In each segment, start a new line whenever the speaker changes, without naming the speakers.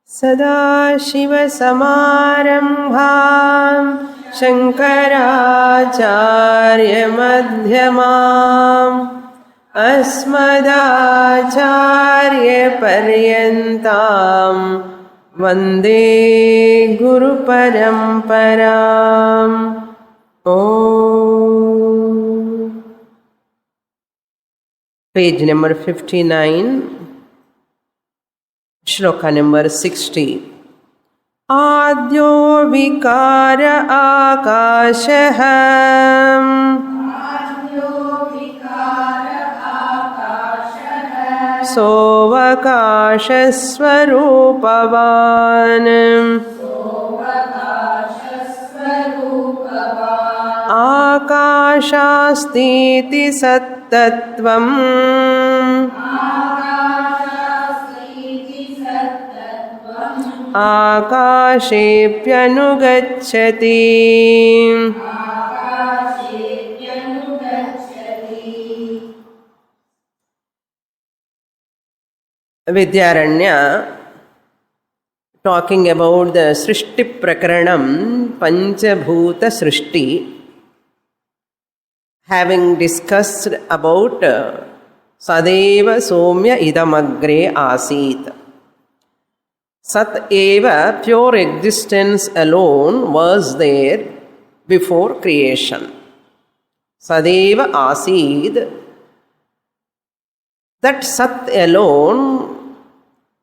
सदाशिवसमारम्भां शङ्कराचार्यमध्यमाम् अस्मदाचार्यपर्यन्तां वन्दे गुरुपरम्पराम्. Page number 59, shloka number 60. आद्यो विकार आकाशः सोऽवकाशस्वरूपवान् आकाशास्तीति सत्तत्त्वम् आकाशेऽप्यनुगच्छति. Vidyaranya talking about the Srishti Prakaranam, Panchabhuta Srishti, having discussed about Sadeva Somya Idamagre Asit. Sat Eva, pure existence alone, was there before creation. Sadeva Asid, that Sat alone,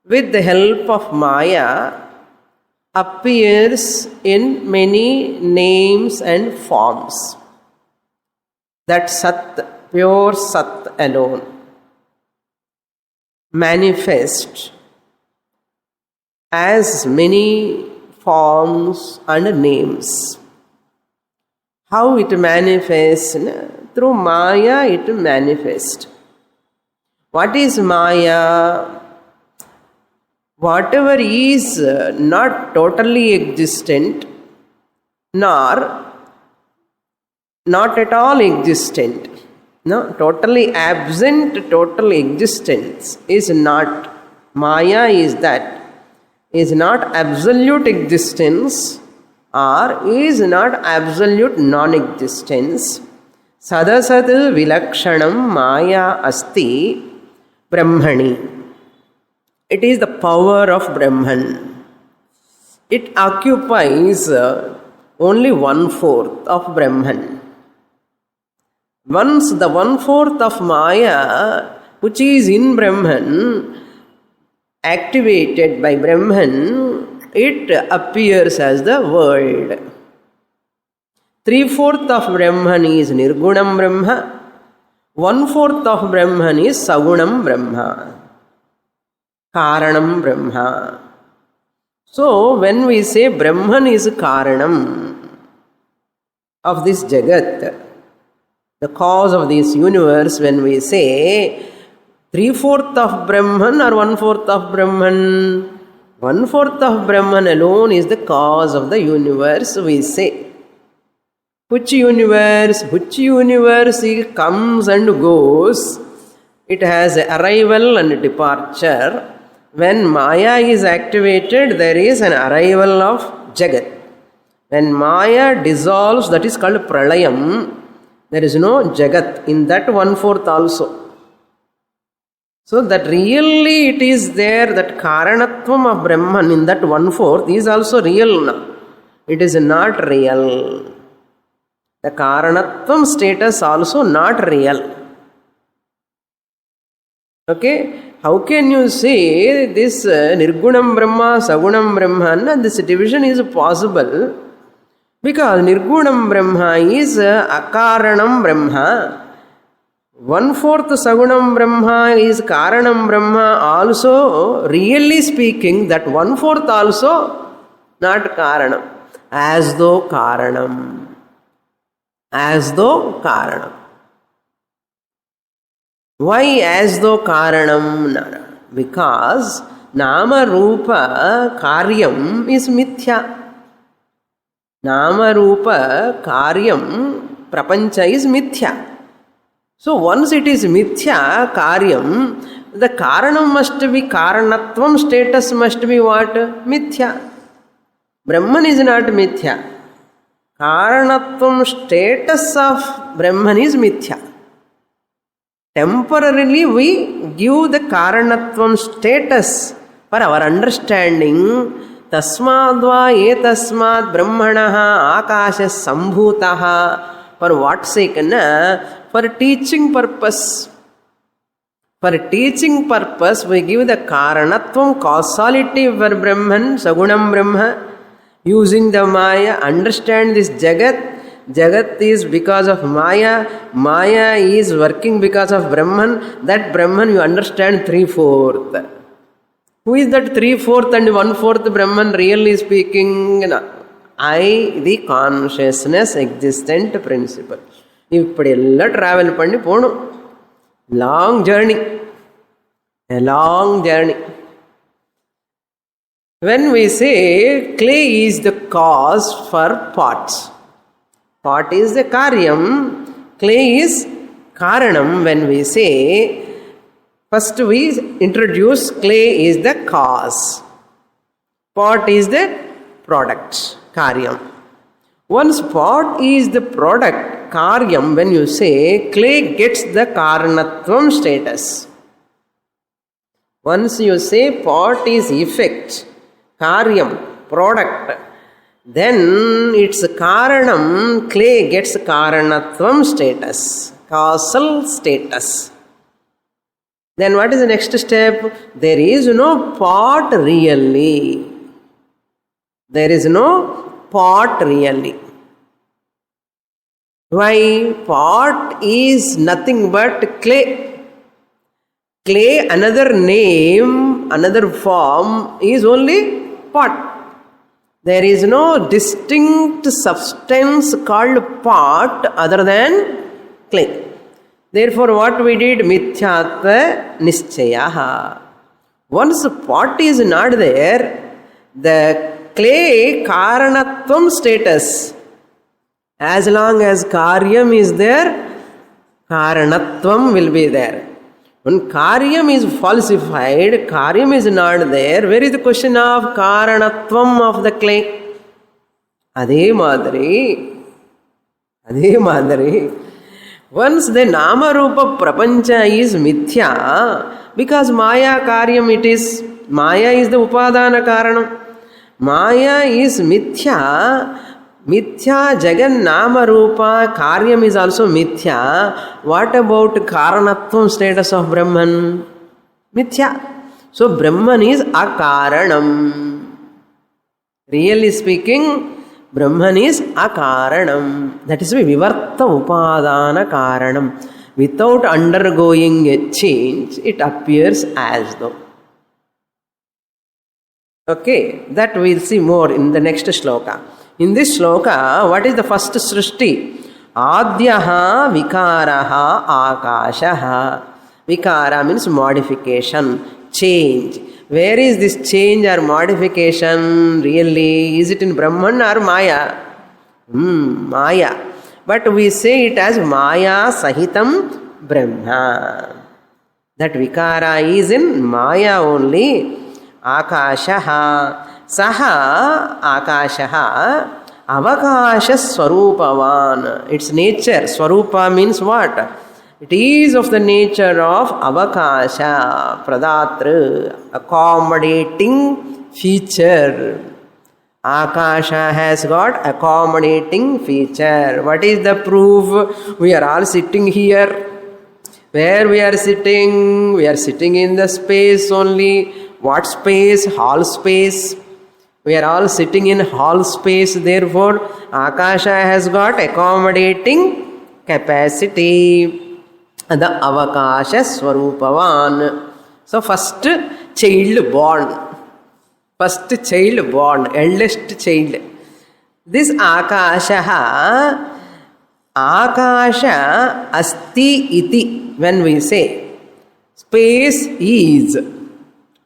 with the help of Maya, appears in many names and forms. That Sat, pure Sat alone, manifests as many forms and names. How it manifests? Through Maya it manifests. What is Maya? Whatever is not totally existent, nor not at all existent, no, totally absent, total existence is not. Maya is that. Is not absolute existence or is not absolute non-existence. Sadasat vilakshanam maya asti brahmani. It is the power of Brahman. It occupies only 1/4 of Brahman. Once the 1/4 of Maya, which is in Brahman, activated by Brahman, it appears as the world. 3/4 of Brahman is Nirgunam Brahma, 1/4 of Brahman is Sagunam Brahma, Karanam Brahma. So, when we say Brahman is Karanam of this Jagat, the cause of this universe, when we say 3/4 of Brahman or 1/4 of Brahman, 1/4 of Brahman alone is the cause of the universe, we say. Which universe? Which universe comes and goes. It has arrival and departure. When Maya is activated, there is an arrival of Jagat. When Maya dissolves, that is called Pralayam. There is no Jagat in that 1/4 also. So that really it is there, that Karanatvam of Brahman in that 1/4 is also real now. It is not real. The Karanatvam status also not real. Okay? How can you say this Nirgunam Brahma, Sagunam Brahman, this division is possible? Because Nirgunam Brahma is Akaranam Brahma. 1/4 Sagunam Brahma is Karanam Brahma also. Really speaking, that 1/4 also not Karanam. As though Karanam. As though Karanam. Why as though Karanam? Because Nama Rupa Karyam is Mithya. Nama Rupa Karyam Prapancha is Mithya. So once it is Mithya Karyam, The Karanam must be Karanatvam, status must be what? Mithya. Brahman is not Mithya. Karanatvam status of Brahman is Mithya. Temporarily we give the Karanatvam status for our understanding. Tasmadva etasmad brahmanaha akasha sambhutaha. For what sake? For teaching purpose. For teaching purpose we give the Karanatvam, causality for Brahman, Sagunam Brahma. Using the Maya, understand this Jagat. Jagat is because of Maya. Maya is working because of Brahman. That Brahman you understand 3/4. Who is that 3/4 and 1/4 Brahman really speaking? I, the consciousness existent principle. இப்படியெல்லாம் travel பண்ணி போகணும். Long journey. A long journey. When we say clay is the cause for pots. Pot is the karyam. Clay is karanam. When we say, first we introduce clay is the cause. Pot is the product, karyam. Once pot is the product, karyam, when you say, clay gets the karanatvam status. Once you say pot is effect, karyam, product, then its karanam, clay gets karanatvam status, causal status. Then what is the next step? There is no pot really. There is no pot really. Why? Pot is nothing but clay. Clay, another name, another form is only pot. There is no distinct substance called pot other than clay. Therefore, what we did? Mithyatva nischyaha. Once pot is not there, the clay karanatvam status. As long as karyam is there, karanatvam will be there. When karyam is falsified, karyam is not there, where is the question of karanatvam of the clay? Adhe madri. Once the nama rupa prapancha is mithya, because maya karyam it is, maya is the upadana karanam. Maya is mithya. Mithya jagan nama rupa karyam is also mithya. What about karanatvam status of Brahman? Mithya. So Brahman is akaranam. Really speaking, Brahman is akaranam. That is why vivarta upadana karanam. Without undergoing a change, it appears as though. Okay, that we'll see more in the next shloka. In this shloka, what is the first srishti? Adyaha vikaraha akashaha. Vikara means modification, change. Where is this change or modification really? Is it in Brahman or Maya? Maya. But we say it as Maya Sahitam Brahma. That vikara is in Maya only. Akashaha. Saha akashaha avakasha swarupavan. Its nature, swarupa means what? It is of the nature of avakasha, pradatra, accommodating feature. Akasha has got accommodating feature. What is the proof? We are all sitting here. Where we are sitting? We are sitting in the space only. What space? Hall space. We are all sitting in hall space. Therefore, Akasha has got accommodating capacity. The avakasha swarupavan. So first child born. First child born, eldest child. This Akashaha, Akasha asti iti. When we say space is.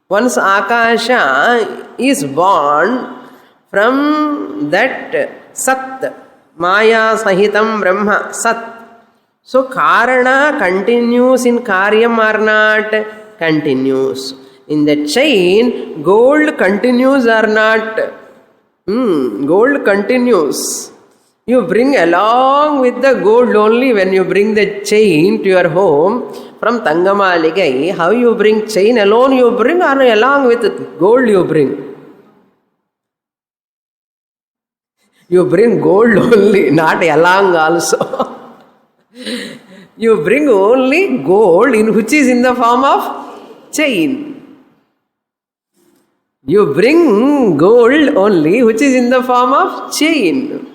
Once Akasha is born from that Sat, Maya Sahitam Brahma, Sat. So Karana continues in Karyam or not? continues. In the chain, gold continues or not? Gold continues. You bring along with the gold only when you bring the chain to your home from Tangamaligai. How you bring chain alone you bring, or along with gold you bring? You bring gold only, not along also. You bring only gold which is in the form of chain. You bring gold only which is in the form of chain.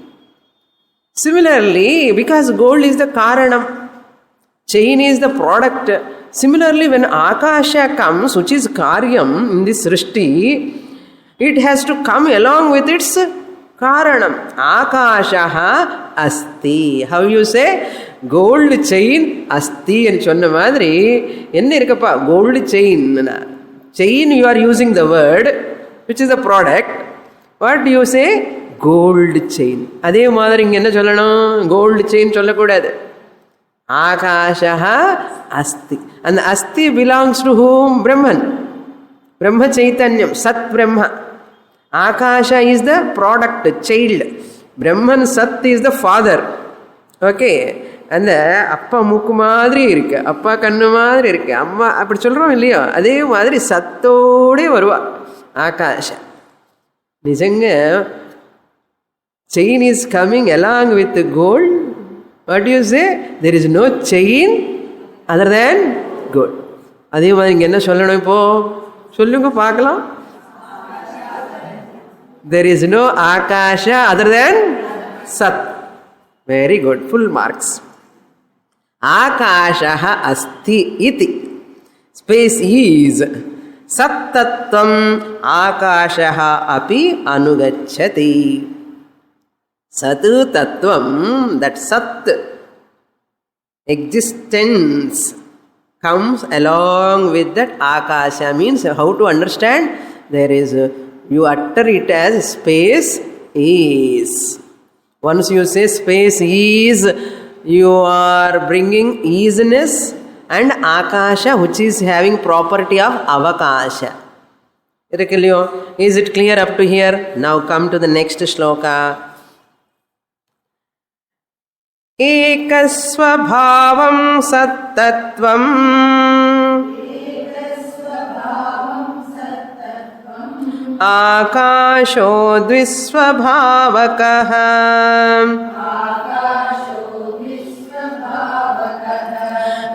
Similarly, because gold is the karanam, chain is the product. Similarly, when Akasha comes, which is karyam in this srishti, it has to come along with its karanam. Akashaha asti. How you say? Gold chain asti and சொன்ன மாதிரி என்ன இருக்கப்பா? Gold chain. Chain you are using the word which is the product. What do you say? Gold chain. அதே மாதிரி இங்க என்ன சொல்லணும்? Gold chain சொல்லக்கூடாது. Akashaha asti. And asti belongs to whom? Brahman. Brahma Chaitanyam, Sat Brahma. Akasha is the product, child. Brahman Sat is the father. Okay. அந்த அப்பா மூக்கு மாதிரி இருக்கு, அப்பா கண்ணு மாதிரி இருக்கு, அம்மா அப்படி சொல்கிறோம் இல்லையோ, அதே மாதிரி சத்தோடே வருவா akasha. நிஜங்க chain is coming along with the gold. What do you say? There is no chain other than gold. அதே மாதிரி இங்கே என்ன சொல்லணும்? இப்போ சொல்லுங்க பார்க்கலாம். There is no Akasha other than Sat. Very good. Full marks. Akashaha asti iti. Space is. Sat tattvam Akashaha api anugacchati. Satu tattvam, that Sat existence comes along with that Akasha. Means how to understand? There is, you utter it as space is. Once you say space is, you are bringing easiness and Akasha which is having property of Avakasha. Is it clear up to here? Now come to the next shloka. Ekasvabhavam sattattvam Akasho dvisvabhavakaha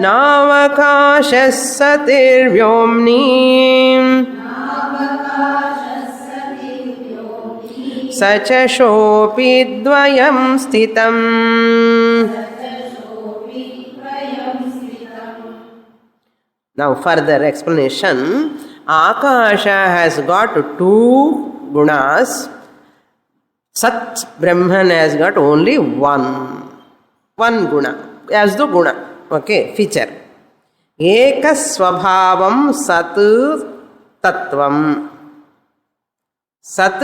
Navakashas satirvyomni Sachashopi dvayam sthitam. Now further explanation. Akasha has got two gunas. Sat Brahman has got only one guna, as the guna. Okay, feature. Eka svabhavam sat tattvam. Sat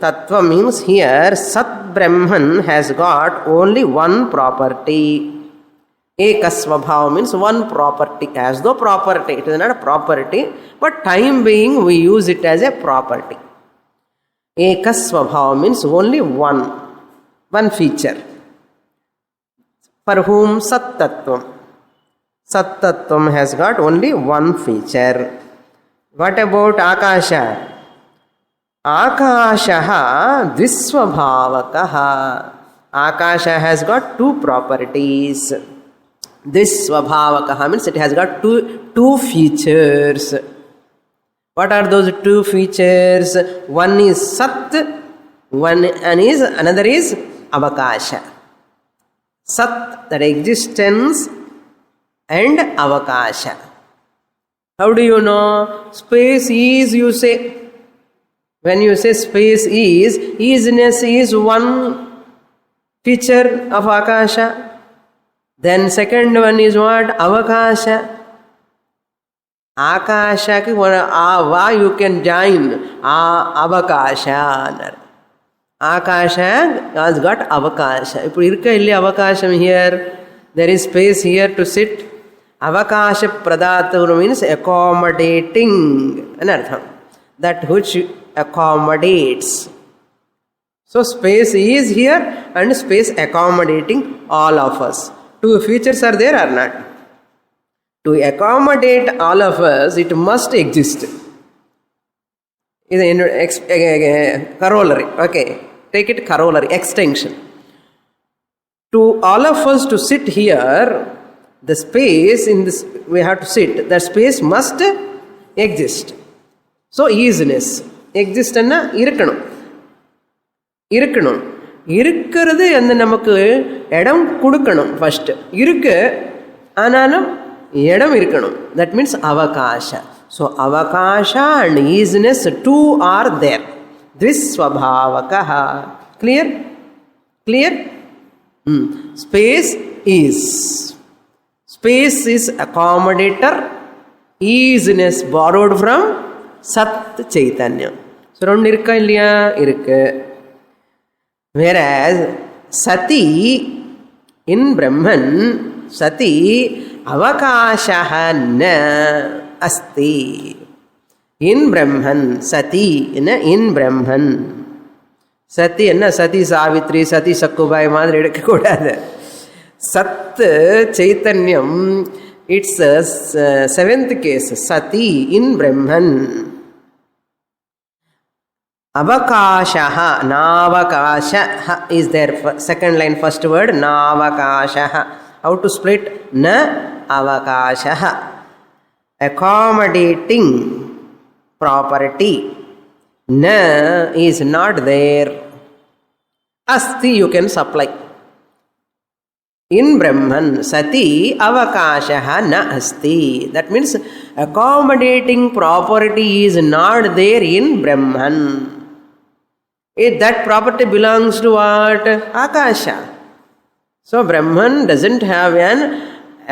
tattva means here Sat Brahman has got only one property. Ekasvabhava means one property, as though property. It is not a property, but time being we use it as a property. Ekasvabhava means only one feature. For whom? Sat Tattvam. Sat Tattvam has got only one feature. What about Akasha? Akashaha dvisvabhavakaha. Akasha has got two properties. Dvisvabhavakaha means it has got two features. What are those two features? One is Sat, another is Avakasha. Sat, that existence, and Avakasha. How do you know? Space is, you say. When you say space is, easiness is one feature of Akasha. Then second one is what? Avakasha. Akasha ki va you can join. Avakasha. Akasha has got Avakasha. If irka illi Avakasham here, there is space here to sit. Avakasha Pradatu means accommodating. Anartham. That which accommodates. So space is here and space accommodating all of us. Two features are there or not? To accommodate all of us, it must exist. Is corollary. Okay, take it corollary, extension. To all of us to sit here, the space in this we have to sit. That space must exist. So easiness exist anna irukkanum. இருக்கிறது அந்த நமக்கு இடம் கொடுக்கணும் first இருக்கு ஆனாலும் இடம் இருக்கணும். That means அவகாஷ. ஸோ அவகாஷ and easiness two are there. த்விஸ்வபாவக. Clear clear. Space is accommodator. Easiness borrowed from சத் சைத்தன்யம். ஸோ ரெண்டு இருக்கா இல்லையா? இருக்கு. Whereas sati in Brahman, sati avakashaha na asti. In Brahman, sati in Brahman. Sati enna sati Savitri, sati Sakkubai மாதிரி எடுக்கக்கூடாது. சத் சைத்தன்யம், it's a seventh case. Sati in Brahman. Avakashaha, navakasha is there. Second line, first word, navakashaha. How to split? Na avakashaha. Accommodating property. Na is not there. Asti you can supply. In Brahman, sati avakashaha na asti. That means accommodating property is not there in Brahman. That property belongs to what? Akasha. So Brahman doesn't have an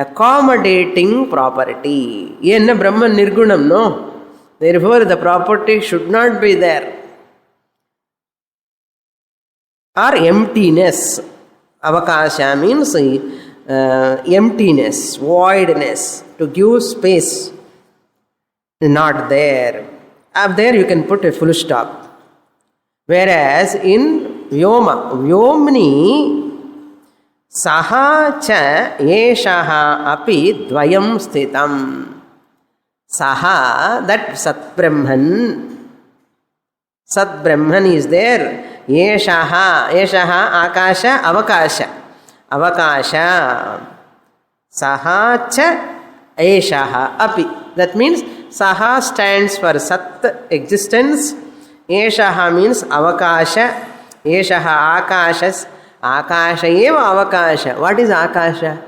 accommodating property. Yenna Brahman nirgunam, no? Therefore the property should not be there. Or emptiness. Avakasha means emptiness, voidness, to give space. Not there. Up there you can put a full stop. Whereas in Vyoma, Vyomni saha cha eshaha api dvayam sthitam. Saha, that Sat Brahman is there. Eshaha akasha avakasha. Avakasha. Saha cha eshaha api. That means saha stands for Sat, existence. Eshaha means avakasha. Eshaha akashas. Akasha eva avakasha. What is akasha?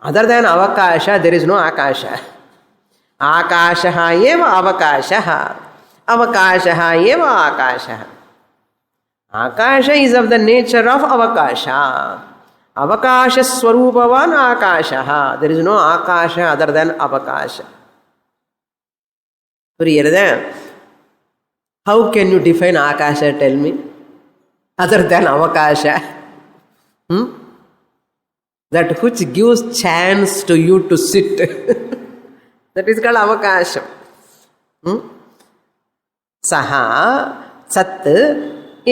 Other than avakasha, there is no akasha. Akashaha eva avakashaha. Avakashaha eva akashaha. Akasha is of the nature of avakasha. Avakasha swarupavan akashaha. There is no akasha other than avakasha. புரியுறதா? How can you define akasha? Tell me. Other than avakasha. That which gives chance to you to sit. That is called avakasha. Saha, sat,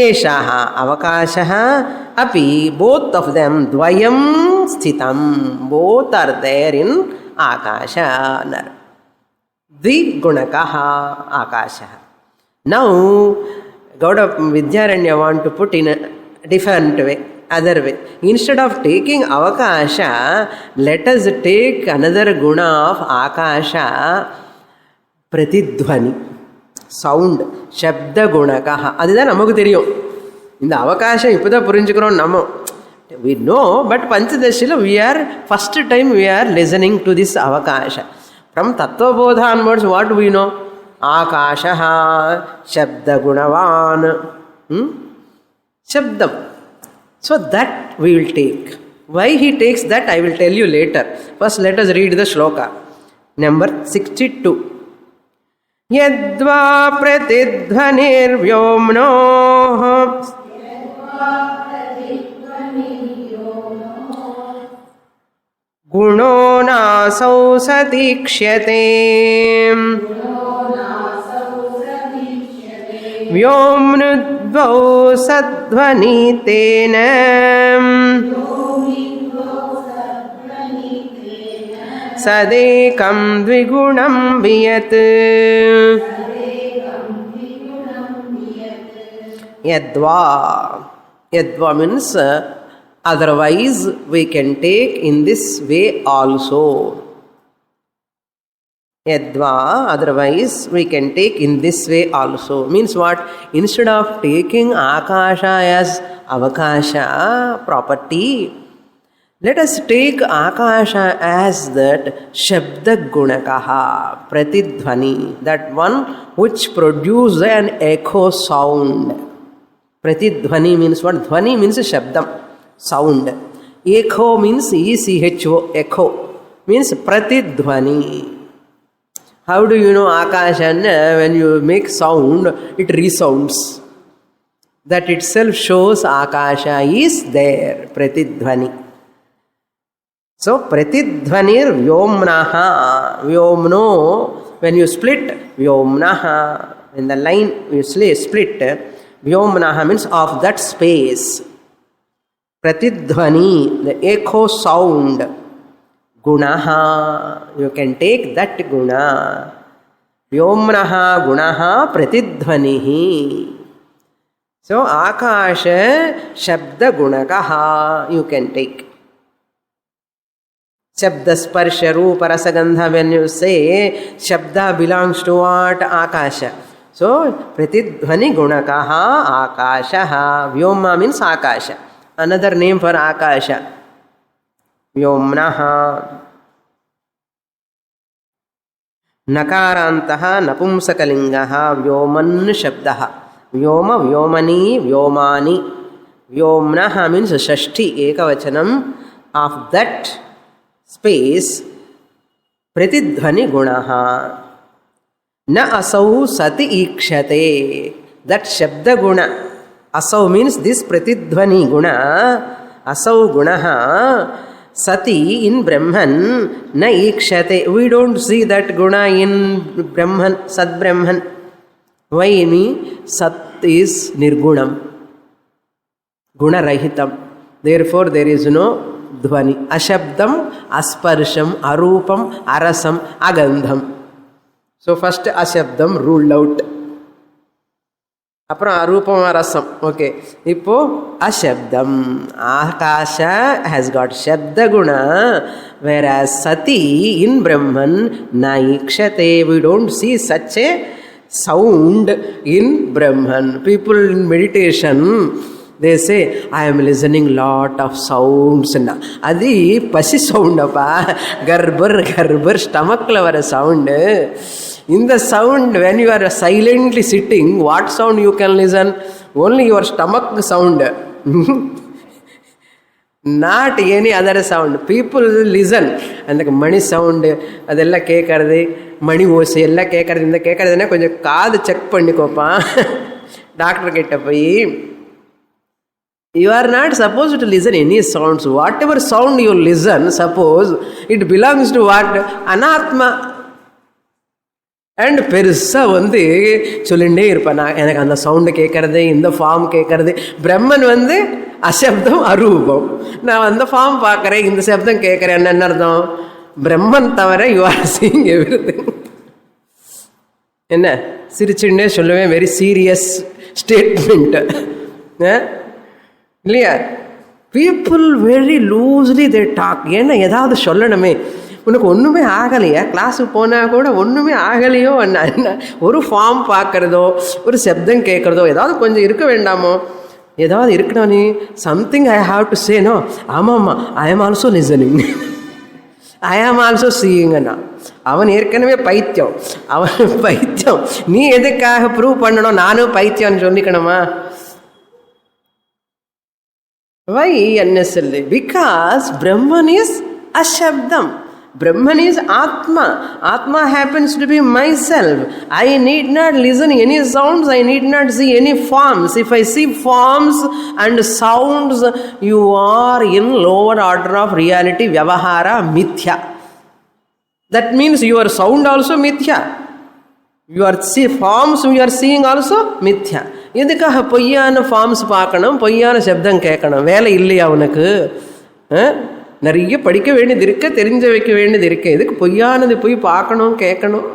eshaha, avakashaha, api, both of them, dvayam sthitam. Both are there in akasha. Dvigunakaha akashaha. Now, Gauda Vidyaranya want to put in a different way, other way. Instead of taking avakasha, let us take another guna of akasha, pratidhvani, sound, shabda gunakaha. அதுதான் நமக்கு தெரியும். இந்த அவகாசம் இப்போதான் புரிஞ்சுக்கிறோம் நம்ம. We know, but Panchadashila we are first time we are listening to this avakasha. From Tattvabodha onwards, what do we know? Akashaha, Shabda Gunavan. Shabdam. So that we will take. Why he takes that, I will tell you later. First let us read the shloka. Number 62. Yadva pratidhvanir vyomno guno नासौ सतीक्ष्यते व्योम्नुद्वौ सध्वनितेन सदेकं द्विगुणं वियत् यद्वा. Yadva means otherwise we can take in this way also. Yadva, otherwise we can take in this way also. Means what? Instead of taking Akasha as Avakasha property, let us take Akasha as that Shabda Gunakaha, Pratidhvani, that one which produces an echo sound. Pratidhvani means what? Dhvani means Shabdam, sound. Echo means ECHO, echo. Means Pratidhvani. How do you know Akasha? When you make sound, it resounds. That itself shows Akasha is there. Pratidhvani. So, Pratidhvanir Vyomnaha. Vyomno, when you split, Vyomnaha. In the line you split, Vyomnaha means of that space. Pratidhvani, the echo sound. Gunaha, you can take that guna. Vyomnaha gunaha pratidhvanihi. So, Akasha Shabda Gunakaha, you can take. Shabda Sparsha Rupa Rasagandha, when you say Shabda belongs to what? Akasha. So, Pratidhvani Gunakaha Akashaha. Vyoma means Akasha. Another name for Akasha. Vyomnaha. Nakarantaha Napumsakalingaha Vyoman Shabdaha. Vyoma, Vyomani, Vyomani. Vyomnaha means Shashti Ekavachanam of that space. Pratidhvani Gunaha. Na asau sati ikshate. That Shabda Guna. Asau means this Pratidhvani Guna. Asau Gunaha. Sati in Brahman. Na ikshate. We don't see that Guna in Brahman. Sat Brahman. Why? Sat is Nirgunam. Guna Rahitam. Therefore there is no Dhvani. Ashabdam, Asparsham, Arupam, Arasam, Agandham. So first Ashabdam ruled out. Apra Arupam Arasam. Okay. Ipo Ashabdam. Akasha has got Shabda Guna, whereas Sati in Brahman Naikshate. We don't see such a sound in Brahman. People in meditation, they say, I am listening lot of sounds. Adi pasi sound appa. Garbar, stomach lover sound. In the sound, when you are silently sitting, what sound you can listen? Only your stomach sound. Not any other sound. People listen. And the money sound, adella kekarade, money voice, ella kekarade, inda kekaradena konja kaadu check pannikopa. Doctor kitta poi. You are not supposed to listen any sounds. Whatever sound you listen, suppose it belongs to what? Anatma. And பெருசா வந்து சொல்லிண்டே இருப்பேன். நான் எனக்கு அந்த sound கேட்கறது, இந்த form கேட்கறது. பிரம்மன் வந்து அசப்தம் அரூபம். நான் அந்த ஃபார்ம் பார்க்குறேன், இந்த சப்தம் கேட்குறேன். என்ன அர்த்தம்? பிரம்மன் தவிர யூ ஆர் சீயிங் எவ்ரிதிங். என்ன சிரிச்சுன்னே சொல்லுவேன். வெரி சீரியஸ் ஸ்டேட்மெண்ட் இல்லையா? People very loosely they talk. ஏன்னா ஏதாவது சொல்லணுமே. உனக்கு ஒன்றுமே ஆகலையா? கிளாஸுக்கு போனால் கூட ஒன்றுமே ஆகலையோ? என்ன ஒரு ஃபார்ம் பார்க்குறதோ, ஒரு சப்தம் கேட்குறதோ, ஏதாவது கொஞ்சம் இருக்க வேண்டாமோ? ஏதாவது இருக்கணும். நீ something I have to say. No, ஆமாம்மா, ஐ ஆம் ஆல்சோ லிசனிங், ஐ ஆம் ஆல்சோ சீயிங்கண்ணா. அவன் ஏற்கனவே பைத்தியம், அவன் பைத்தியம். நீ எதுக்காக ப்ரூவ் பண்ணணும் நானும் பைத்தியம்னு சொல்லிக்கணுமா? Why unnecessarily? Because Brahman is Ashabdam. Brahman is Atma. Atma happens to be myself. I need not listen any sounds. I need not see any forms. If I see forms and sounds, you are in lower order of reality, Vyavahara, Mithya. That means your sound also mithya. Your forms you are seeing also mithya. எதுக்காக பொய்யான forms பார்க்கணும், பொய்யான சப்தம் கேட்கணும்? வேலை இல்லையா உனக்கு? நிறைய படிக்க வேண்டியது இருக்க, தெரிஞ்ச வைக்க வேண்டியது இருக்க, எதுக்கு பொய்யானது போய் பார்க்கணும் கேட்கணும்?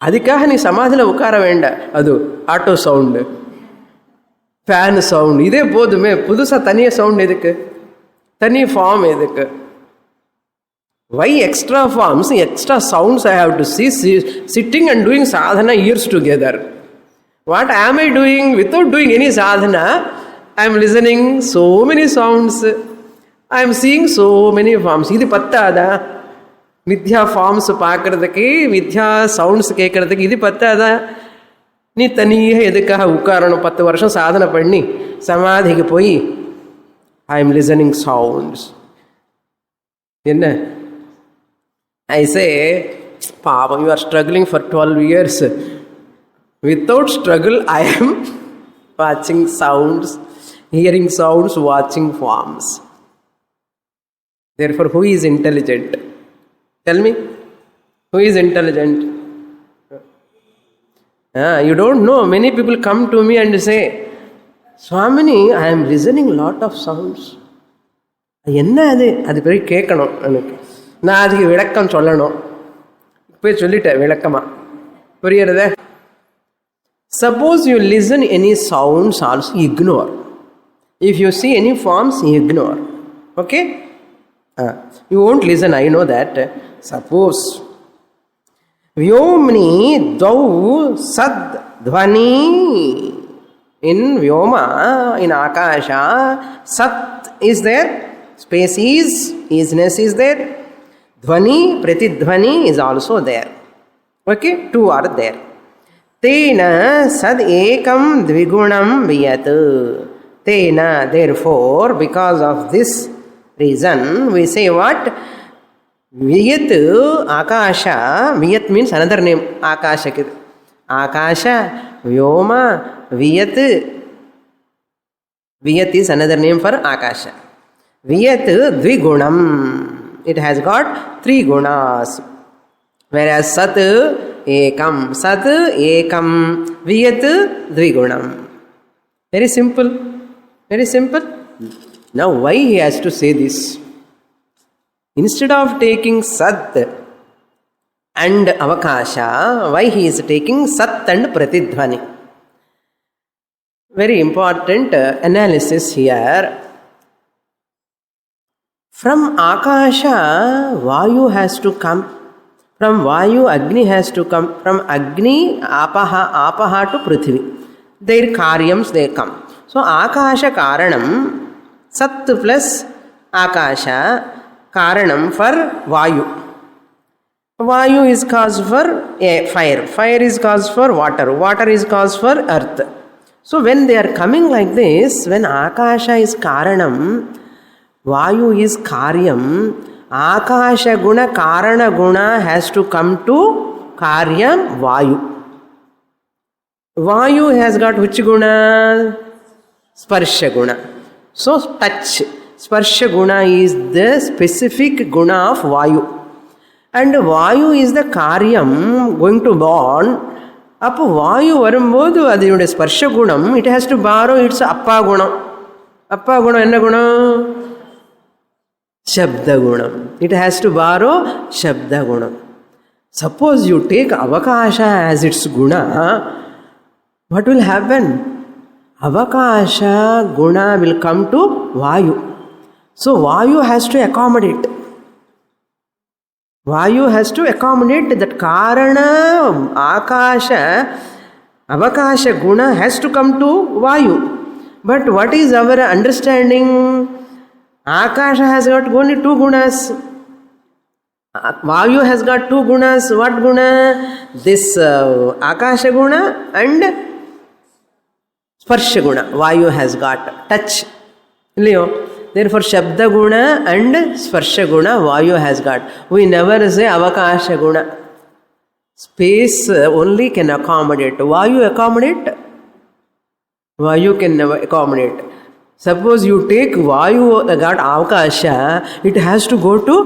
அதுக்காக நீ சமாதியில் உட்கார வேண்டாம். அது ஆட்டோ சவுண்டு, ஃபேன் சவுண்டு, இதே போதுமே. புதுசாக தனியாக சவுண்ட் எதுக்கு? தனி ஃபார்ம் எதுக்கு? Why extra forms, extra sounds I have to see sitting and doing sadhana years together? What am I doing without doing any sadhana? I am listening so many sounds. I am seeing so many forms. இது பத்தாதா? வித்யா forms பார்க்கறதுக்கு, வித்யா sounds கேட்கறதுக்கு இது பத்தாதா? நீ தனியாக எதுக்காக உட்காரணும்? 10 வருஷம் சாதனை பண்ணி சமாதிக்கு போய் ஐ எம் லிசனிங் சவுண்ட்ஸ். என்ன? I say, Papa, you are struggling for 12 years. Without struggle, I am watching sounds, hearing sounds, watching forms. Therefore, who is intelligent? Tell me, who is intelligent? You don't know. Many people come to me and say, Swamini, I am listening lot of sounds. என்ன அது? அது போய் கேட்கணும். எனக்கு நான் அதுக்கு விளக்கம் சொல்லணும். போய் சொல்லிட்டேன் விளக்கமாக. புரியுறதே? Suppose you listen any sounds also ignore. If you see any forms, ignore. Okay? You won't listen, I know that. Suppose vyomni dau sad dhvani. In vyoma, in akasha, sat is there, space is, isness is there. Dhvani, pratidhvani is also there. Okay, two are there. Tena sad ekam dvigunam viyat. Tena, therefore, because of this reason, we say what? Viyat akasha. Viyat means another name. Akasha. Akasha, vyoma, viyat. Viyat is another name for akasha. Viyat dvigunam. It has got 3 gunas. Whereas sat ekam. Sat ekam. Viyat dvigunam. Very simple. Very simple. Now why he has to say this? Instead of taking sat and avakasha, why he is taking sat and pratidhvani? Very important analysis here. From akasha, vayu has to come. From vayu, agni has to come. From agni, apaha to prithvi. Their karyams, they come. So akasha karanam, sat plus akasha, karanam for vayu. Vayu is cause for fire. Fire is cause for water. Water is cause for earth. So when they are coming like this, when akasha is karanam, vayu is karyam, akasha guna karana guna has to come to karyam vayu. Vayu has got which guna? Sparsha guna. So touch. Sparsha guna is the specific guna of vayu. And vayu is the karyam going to born. அப்போ வாயு வரும்போது அதனுடைய ஸ்பர்ஷ குணம், it has to borrow its அப்பா குணம். அப்பா குணம் என்ன குணம்? சப்த குணம். இட் ஹேஸ் டு பாரோ சப்த குணம். சப்போஸ் யூ டேக் அவகாஷா ஆஸ் இட்ஸ் குண, what will happen? Avakasha guna will come to vayu. So vayu has to accommodate. Vayu has to accommodate that karana, akasha, avakasha guna has to come to vayu. But what is our understanding? Akasha has got only 2 gunas. Vayu has got 2 gunas. What guna? This akasha guna and sparsha guna. Vayu has got touch. Leo. Therefore, Shabda guna and Sparsha guna Vayu has got. We never say Avakasha guna. Space only can accommodate. Vayu accommodate? Vayu can never accommodate. Suppose you take Vayu got Avakasha, it has to go to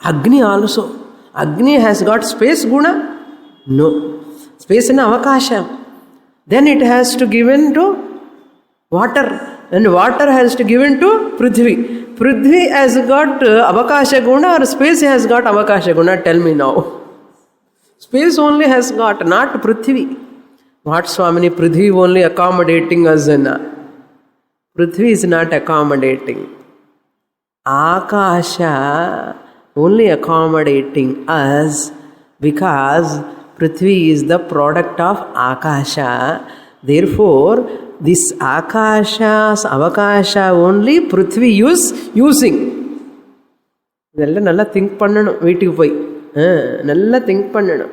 Agni also. Agni has got space guna? No. Space and avakasha. Then it has to give in to water. And water has to give in to Prithvi. Prithvi has got avakasha guna or space has got avakasha guna? Tell me now. Space only has got, not Prithvi. What Swamini, Prithvi only accommodating us in. Prithvi is not accommodating. Akasha only accommodating us because Prithvi is the product of Akasha. Therefore, this Akasha's Avakasha only Prithvi using. Nalla think pannanum veetukku poi. Nalla think pannanum.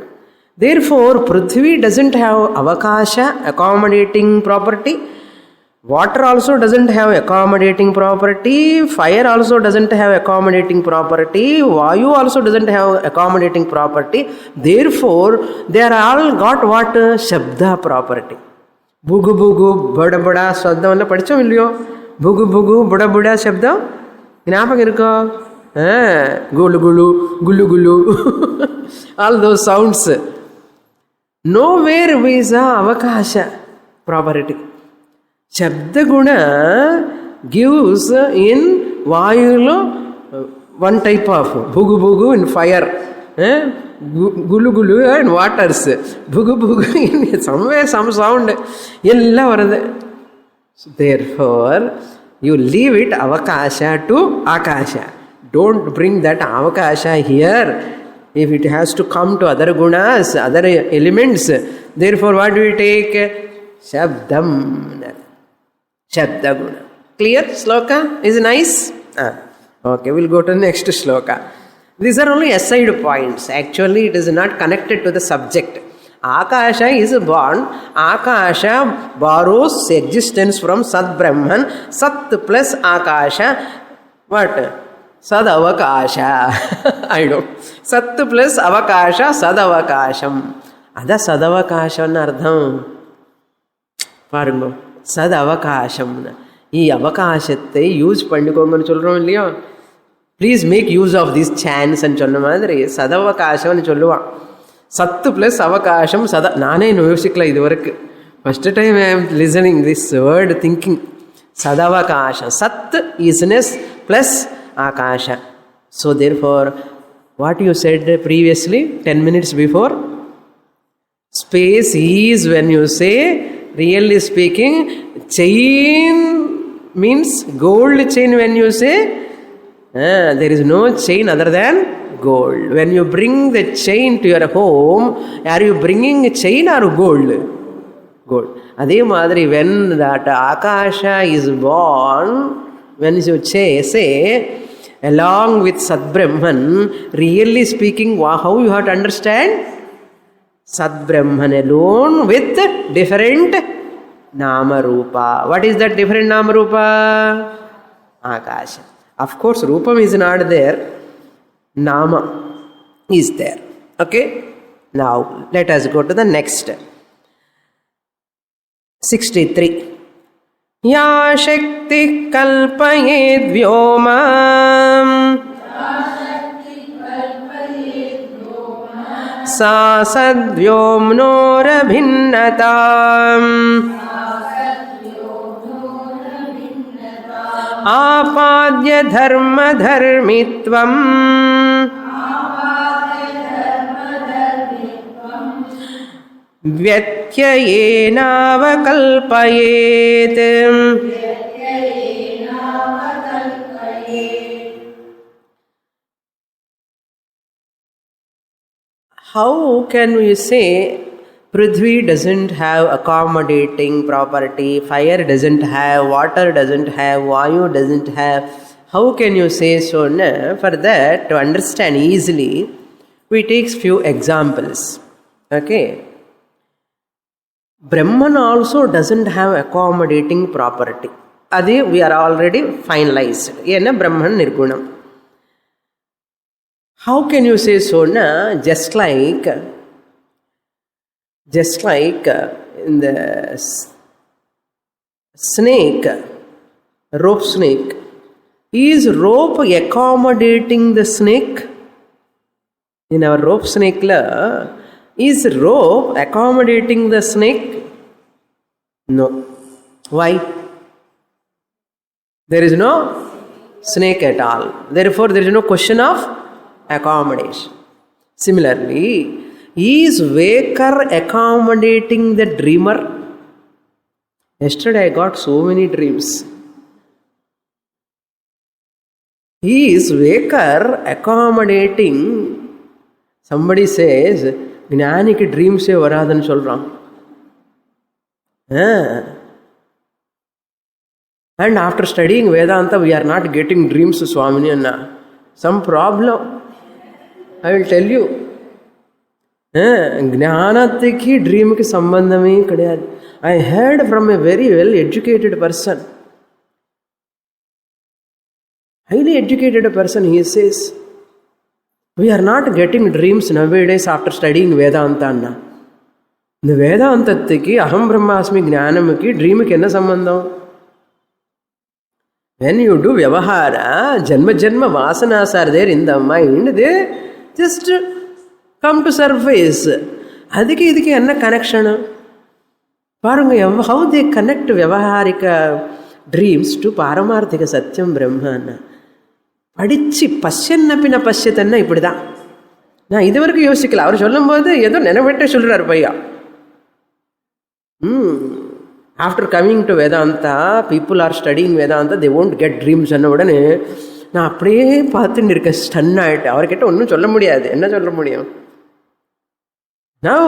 Therefore, Prithvi doesn't have Avakasha, accommodating property. Water also doesn't have accommodating property. Fire also doesn't have accommodating property. Vayu also doesn't have accommodating property. Therefore, they are all got what? Shabda property. Bugu bugu, bada bada, shabda valla padichom illiyo? Bugu bugu, bada bada shabda? Gnapakam irukko? Gulu gulu, gulu gulu. All those sounds. Nowhere is avakasha property. Shabda guna gives in vayulo one type of bugu bugu in fire, gulu gulu in waters, bugu bugu in somewhere some sound. Therefore, you leave it avakasha to akasha. Don't bring that avakasha here. If it has to come to other gunas, other elements, therefore what do we take? Shabdam. Shabda guna. Clear? Sloka is nice? Okay, we'll go to the next sloka. These are only aside points. Actually, it is not connected to the subject. Akasha is born. Akasha borrows existence from Sat Brahman. Sat plus Akasha. What? Sad Avakasha. I know. Sat plus Avakasha, Sad Avakasham. Ada Sad Avakasham ardham. Parungo. Sad Avakasham. Ee avakashathai use pannikonga solrom illaya. Please make use of this chance and sonna madri Sad Avakasham nu solluva. Sat plus Avakasham sada nane music la iduvarakku first time I am listening this word thinking Sad Avakasha. Sat isness plus Akasha. So therefore, what you said previously 10 minutes before, space is, when you say, really speaking, chain means gold chain. When you say there is no chain other than gold. When you bring the chain to your home, are you bringing a chain or gold? Gold. Adhe madri, when that Akasha is born, when you say along with Sat Brahman, really speaking, how you have to understand? Sat Brahman alone with different Nama Rupa. What is that different Nama Rupa? Akasha. Of course, Rupam is not there. Nama is there. Okay? Now, let us go to the next. 63. Ya Shakti Kalpayed Vyomam Sa Sadvyomnora Bhinnatam Apadya Dharma Dharmitvam Vyatyayenavakalpayet. How can we say Prithvi doesn't have accommodating property, fire doesn't have, water doesn't have, Vayu doesn't have? How can you say so? No? For that, to understand easily, we take few examples. Okay? Brahman also doesn't have accommodating property. Adi we are already finalized. Yena Brahman Nirgunam. How can you say so? Na? Just like in the snake, rope snake. Is rope accommodating the snake? In our rope snake law, is rope accommodating the snake? No. Why? There is no snake at all. Therefore, there is no question of accommodation. Similarly, is waker accommodating the dreamer? Yesterday I got so many dreams. Is waker accommodating? Somebody says, ஞானிக்கு ட்ரீம்ஸே வராதுன்னு சொல்கிறான். And after studying Vedanta, we are not getting dreams, Swamini Anna. Some problem. I will tell you. ஞானத்துக்கு ட்ரீமுக்கு சம்பந்தமே கிடையாது. I heard from a very well educated person. Highly educated person, he says, we are not getting dreams nowadays after studying Vedanta. இந்த வேதாந்தத்துக்கு அகம் பிரம்மாஸ்மி ஞானமுக்கு ட்ரீமுக்கு என்ன சம்பந்தம்? When you do vyavahara, janma vasanas are there in the mind, they just come to surface. அதுக்கு இதுக்கு என்ன connection பாருங்க. how they connect vyavaharika dreams to பாரமார்த்திக சத்தியம் பிரம்மன்னு படிச்சு பஷ்யன்னப்பின பஷ்யத்தன்னா இப்படிதான். நான் இது வரைக்கும் யோசிக்கல. அவர் சொல்லும்போது ஏதோ நினைவிட்டே சொல்றாரு பையா. After coming to Vedanta, people are studying Vedanta, they won't get dreams அன்ன உடனே நான் அப்படியே பார்த்துட்டு இருக்கேன். ஸ்டன் ஆகிட்டு. அவர்கிட்ட ஒன்றும் சொல்ல முடியாது. என்ன சொல்ல முடியும்? Now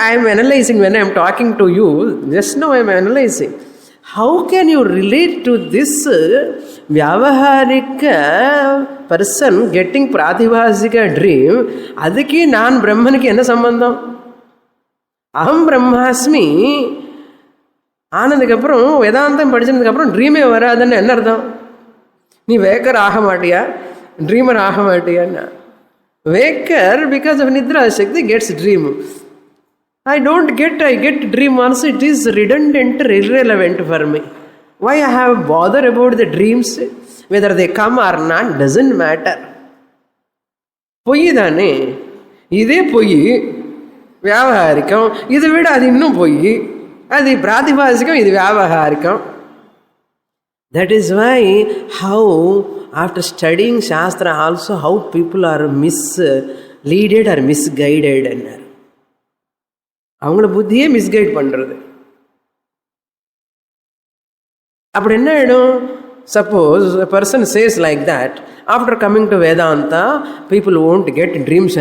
I am analyzing when I am talking to you. Just now I am analyzing. How can you relate to this Vyavaharika person getting Pratibhasika dream? அதுக்கு நான் பிரம்மனுக்கு என்ன சம்பந்தம்? அகம் பிரம்மாஸ்மி ஆனதுக்கப்புறம் வேதாந்தம் படிச்சதுக்கப்புறம் ட்ரீமே வராதுன்னு என்ன அர்த்தம்? நீ வேக்கர் ஆக மாட்டியா, ட்ரீமர் ஆக மாட்டியான்னா? வேக்கர் பிகாஸ் ஆஃப் நித்ரா சக்தி gets dream. I get dream also. It is redundant, irrelevant for me. Why I have bother about the dreams? Whether they come or not doesn't matter. பொய் தானே, இதே பொய் வியாபகாரிக்கம். இதை விட அது இன்னும் பொய், அது பிராதிபாசிக்கம், இது வியாபகாரிக்கம். That is why how after studying Shastra also how people are misleaded or misguided. அவங்கள புத்தியே மிஸ்கைட் பண்ணுறது. அப்படி என்ன ஆகிடும்? Suppose a person says like that, after coming to Vedanta, people won't get dreams.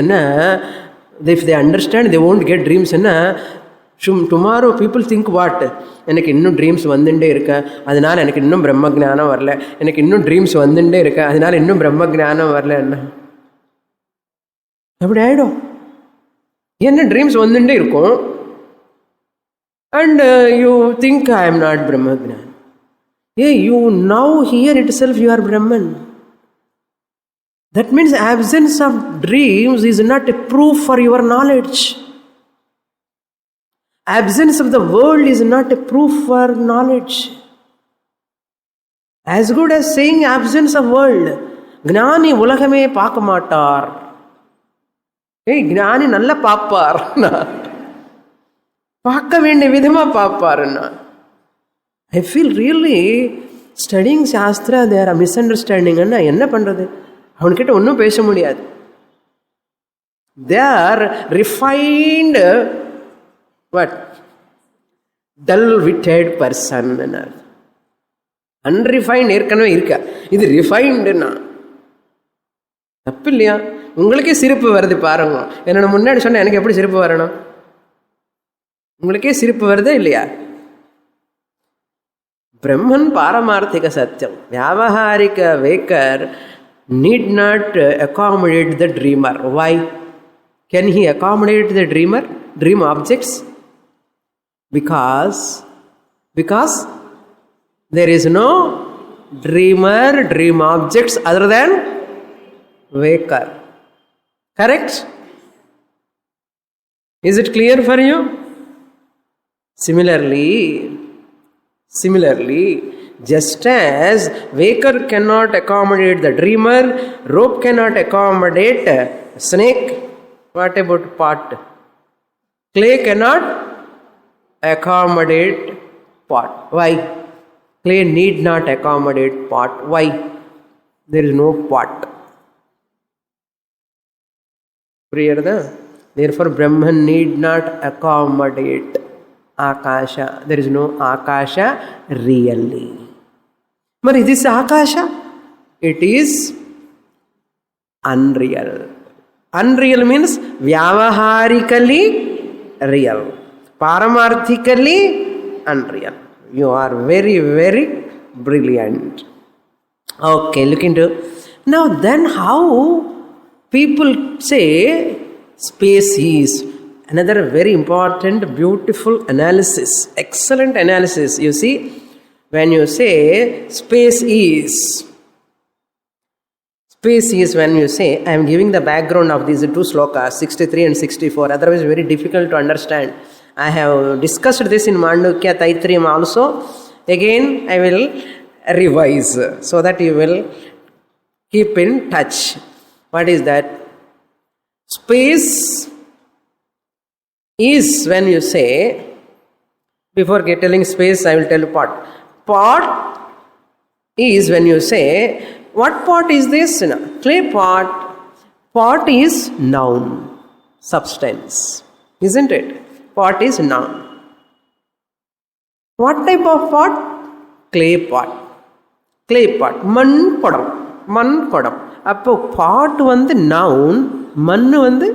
If they understand, they won't get dreams. Tomorrow people think what? எனக்கு இன்னும் dreams வந்துட்டே இருக்கா, அதனால எனக்கு இன்னும் பிரம்ம ஜானம் வரல. எனக்கு இன்னும் ட்ரீம்ஸ் வந்துட்டே இருக்கா, அதனால இன்னும் பிரம்ம ஜானம் வரல. என்ன அப்படி ஆகிடும். என்ன ட்ரீம்ஸ் வந்துட்டே இருக்கும். And you think I am not Brahma Jnana. Hey, you now here itself you are Brahman. That means absence of dreams is not a proof for your knowledge. Absence of the world is not a proof for knowledge. As good as saying absence of world. Gnani ulagame paaka maatar. Hey, gnani nalla paapar. பார்க்க வேண்டிய விதமாக பார்ப்பாருன்னா. I feel really studying சாஸ்திரா there are miss அண்டர்ஸ்டாண்டிங்கன்னா என்ன பண்ணுறது? அவன்கிட்ட ஒன்றும் பேச முடியாது. They are refined what dull witted person. Unrefined ஏற்கனவே இருக்க, இது ரிஃபைன்டுன்னா தப்பு இல்லையா? உங்களுக்கே சிரிப்பு வருது பாருங்க. என்னோட முன்னாடி சொன்ன எனக்கு எப்படி சிரிப்பு வரணும்? உங்களுக்கே சிரிப்பு வருதே இல்லையா? பிரம்மன் பாரமார்த்திக சத்தியம். வியாபகாரிக walker need not accommodate the dreamer. Why? Can he accommodate the dreamer, dream objects? Because there is no dreamer, dream objects other than waker. Correct? Is it clear for you? Similarly, just as waker cannot accommodate the dreamer, rope cannot accommodate a snake, What about pot? Clay cannot accommodate pot. Why? Clay need not accommodate pot. Why? There is no pot. Therefore, Brahman need not accommodate Akasha. There is no Akasha really. But is this Akasha? It is unreal. Unreal means vyavaharically real. Paramarthically unreal. You are very, very brilliant. Okay, look into. Now then how people say space is. Another very important, beautiful analysis. Excellent analysis. You see, when you say space is. Space is when you say, I am giving the background of these two slokas, 63 and 64. Otherwise, very difficult to understand. I have discussed this in Mandukya Taitriyam also. Again, I will revise so that you will keep in touch. What is that? Space is when you say, before telling space, I will tell pot. Pot is when you say, what pot is this? Clay pot. Pot is noun, substance. Isn't it? Pot is noun. What type of pot? Clay pot. Clay pot. Man podam. Man kodam. Appo pot vandu noun, man vandu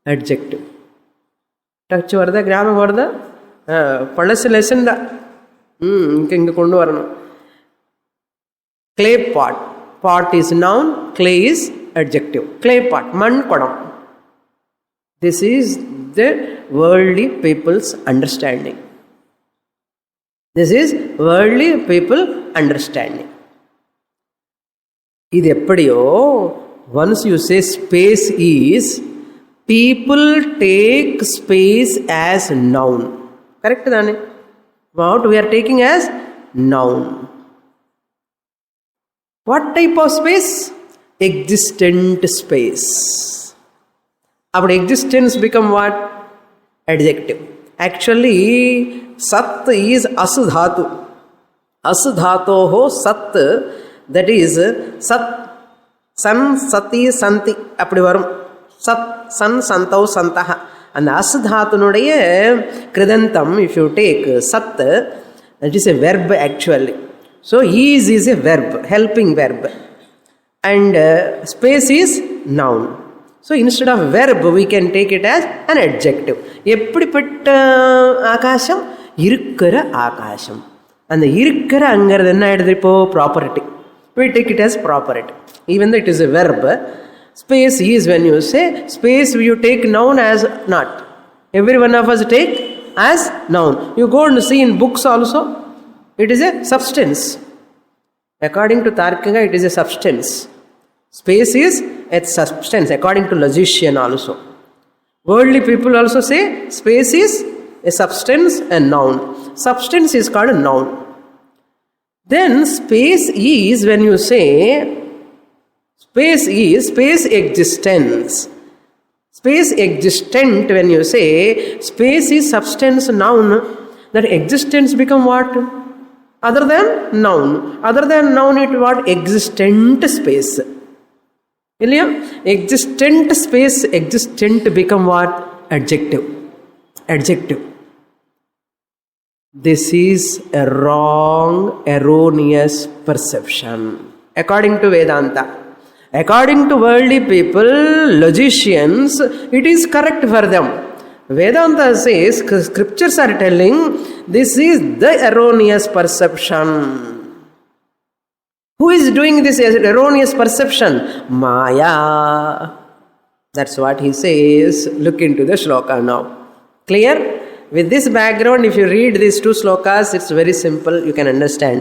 adjective. Touch varda, grammar varda. Palasi lesson da. Inga kondu varano. Clay pot. Pot is noun, clay is adjective. Clay pot. Man kodam. This is the worldly people's understanding. This is worldly people understanding. இது எப்படியோ once you say space is, people take space as noun. Correct தானே? What we are taking as noun. What type of space? Existent space. Our existence become what? Adjective. Actually, Sat is Asudhatu. Asudhatoho Sat, that is Sat, San, Sati, Santi. Appadi varum. Sat, San, Santau, Santaha. And Asudhatunuடைய Kridantam, if you take Sat, that is a verb actually. So, is a verb, helping verb. And space is noun. So, instead of verb, we can take it as an adjective. எப்படிப்பட்ட ஆகாசம்? இருக்கிற ஆகாசம். அந்த இருக்கிற அங்கிறது என்ன ஆயிடுது இப்போ? Property. We take it as property. Even though it is a verb, space is when you say, space you take noun as not. Every one of us take as noun. You go and see in books also, it is a substance. According to Tarkanga, it is a substance. Space is a substance, according to logician also. Worldly people also say space is a substance and noun. Substance is called a noun. Then space is when you say, space is space existence. Space existent when you say, space is substance noun. That existence become what? Other than noun. Other than noun, it what? Existent space. Existent space, existent become what? Adjective. Adjective. This is a wrong, erroneous perception. According to Vedanta. According to worldly people, logicians, it is correct for them. Vedanta says, scriptures are telling, this is the erroneous perception. Who is doing this erroneous perception? Maya. That's what he says. Look into the shloka now. Clear? With this background, if you read these two slokas, it's very simple. You can understand.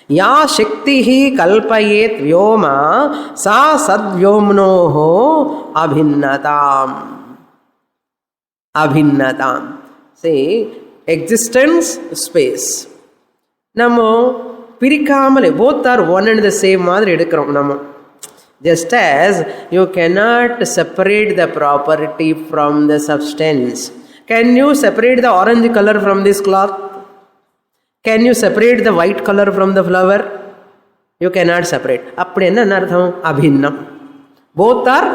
Ya shaktihi kalpayet vyoma sa sadvyomnoho abhinnatam. Abhinnatam. See, existence, space. Namo. பிரிக்காமலே both are one and the same மாதிரி எடுக்கிறோம் நம்ம. Just as you cannot separate the property from the substance. Can you separate the orange color from this cloth? Can you separate the white color from the flower? You cannot separate. அப்படி என்ன அர்த்தம்? அபின்னம். Both are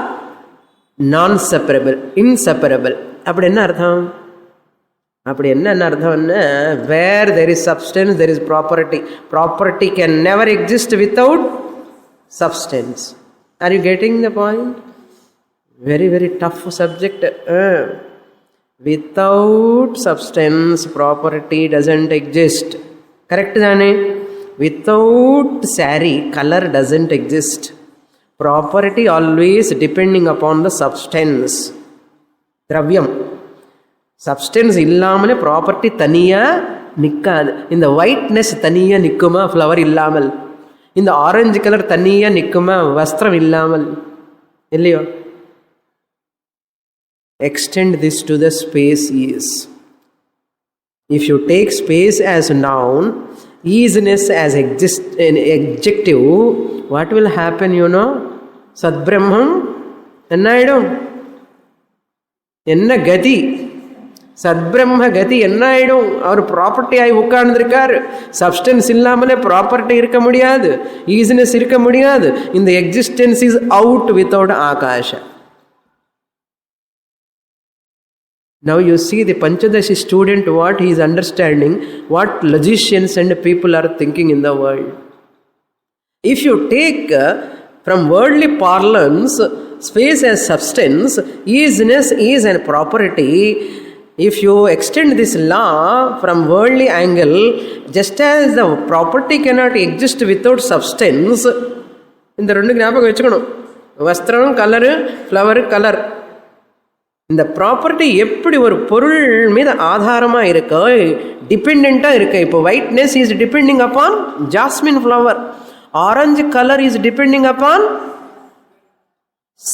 non-separable, inseparable. அப்படி என்ன அர்த்தம்? அப்படி என்ன அர்த்தம்னா, where there is substance, there is property. Property can never exist without substance. Are you getting the point? Very, very tough subject. Without substance, property doesn't exist. Correct, Jane? Without saree, color doesn't exist. Property always depending upon the substance. Dravyam. Substance இல்லாமலே property தனியாக நிற்காது. இந்த whiteness தனியாக நிற்குமா flower இல்லாமல்? இந்த orange colour தனியாக நிற்குமா வஸ்திரம் இல்லாமல்? இல்லையோ? Extend this to the space is. If you take space as noun, easiness as an adjective, what will happen, you know? Sadbrahmam என்ன ஆயிடும்? என்ன கதி? சத்பிரம்ம கதி என்ன ஆயிடும்? அவர் ப்ராப்பர்ட்டி ஆகி உட்கார்ந்துருக்கார். சப்ஸ்டன்ஸ் இல்லாமலே ப்ராப்பர்ட்டி இருக்க முடியாது, ஈஸினஸ் இருக்க முடியாது. இந்த existence is out without Akash. Now you see the Panchadashi student, what he is understanding, what logicians and people are thinking in the world. If you take from worldly parlance space as substance, easiness is a property. If you extend this law from worldly angle, just as the property cannot exist without substance, இந்த ரெண்டு ஞாபகம் வச்சுக்கணும். வஸ்திரம் colour, flower colour. இந்த property எப்படி ஒரு பொருள் மீது ஆதாரமாக இருக்கு, டிபெண்ட்டாக இருக்கு. இப்போ whiteness is depending upon jasmine flower. Orange colour is depending upon